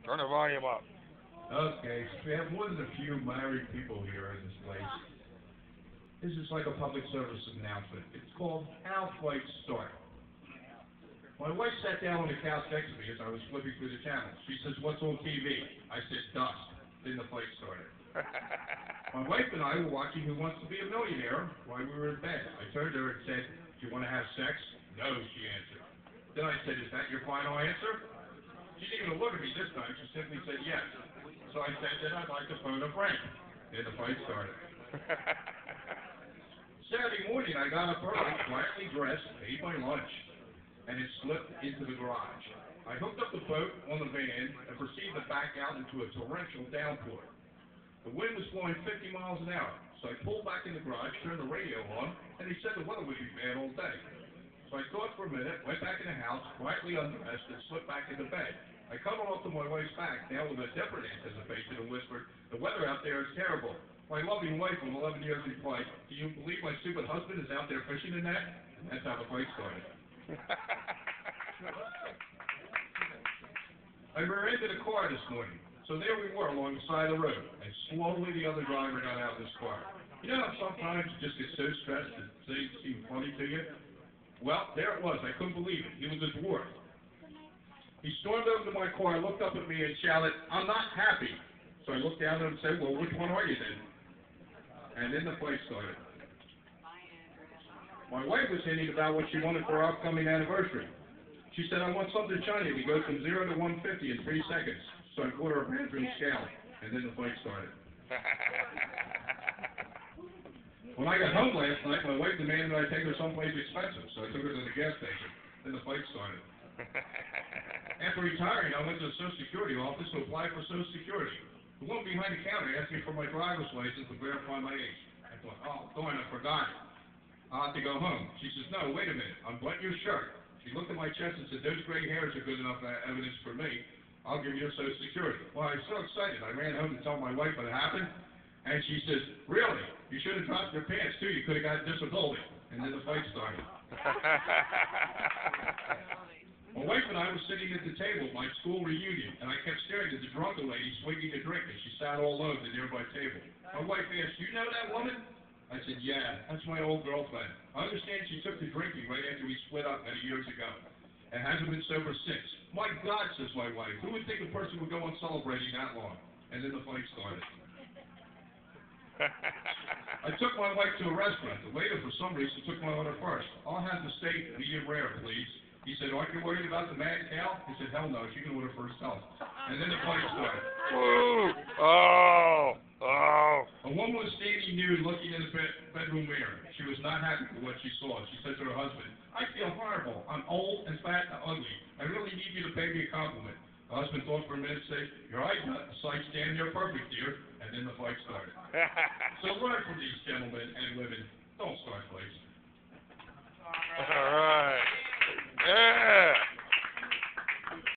Turn the volume up. Okay, so we have more than a few married people here in this place. This is like a public service announcement. It's called How Fights Start. My wife sat down on the couch next to me as I was flipping through the channels. She says, "What's on TV?" I said, "Dust." Then the fight started. My wife and I were watching Who Wants to Be a Millionaire while we were in bed. I turned to her and said, "Do you want to have sex?" "No," she answered. Then I said, "Is that your final answer?" She didn't even look at me this time. She simply said yes. So I said that I'd like to phone a friend. Then the fight started. Saturday morning, I got up early, quietly dressed, ate my lunch, and it slipped into the garage. I hooked up the boat on the van and proceeded to back out into a torrential downpour. The wind was blowing 50 miles an hour, so I pulled back in the garage, turned the radio on, and they said the weather would be bad all day. So I thought for a minute, went back in the house, quietly undressed, and slipped back into bed. I cuddled up to my wife's back, now with a different anticipation, and whispered, "The weather out there is terrible." My loving wife of 11 years replied, "Do you believe my stupid husband is out there fishing in that?" And that's how the fight started. I rear-ended a car this morning, so there we were along the side of the road, and slowly the other driver got out of his car. You know how sometimes you just get so stressed that things seem funny to you? Well, there it was. I couldn't believe it. He was a dwarf. He stormed over to my car, looked up at me, and shouted, "I'm not happy." So I looked down at him and said, "Well, which one are you then?" And then the fight started. My wife was hinting about what she wanted for our upcoming anniversary. She said, "I want something shiny that goes from 0 to 150 in 3 seconds." So I bought her a bedroom scale, and then the fight started. When I got home last night, my wife demanded I take her someplace expensive, so I took her to the gas station. Then the fight started. After retiring, I went to the Social Security office to apply for Social Security. The woman behind the counter asked me for my driver's license to verify my age. I thought, "Oh, darn, I forgot it. I'll have to go home." She says, "No, wait a minute. Unbutton your shirt." She looked at my chest and said, "Those gray hairs are good enough evidence for me. I'll give you your Social Security." Well, I was so excited. I ran home to tell my wife what happened. And she says, "Really? You should have dropped your pants, too. You could have got disability." And then the fight started. My wife and I were sitting at the table at my school reunion, and I kept staring at the drunken lady swinging a drink as she sat all alone at the nearby table. My wife asked, "You know that woman?" I said, "Yeah, that's my old girlfriend. I understand she took to drinking right after we split up many years ago, and hasn't been sober since." "My God," says my wife, "who would think a person would go on celebrating that long?" And then the fight started. I took my wife to a restaurant. The waiter, for some reason, took my order first. "I'll have the steak medium rare, please." He said, "Aren't you worried about the mad cow?" I said, "Hell no, she can order first help." And then the fight started. Ooh. Oh. Oh. A woman was standing nude looking in the bedroom mirror. She was not happy with what she saw. She said to her husband, "I feel horrible. I'm old and fat and ugly. I really need you to pay me a compliment." The husband thought for a minute and said, "Your eyesight stand there perfect, dear." And then the fight started. So learn from these gentlemen and women.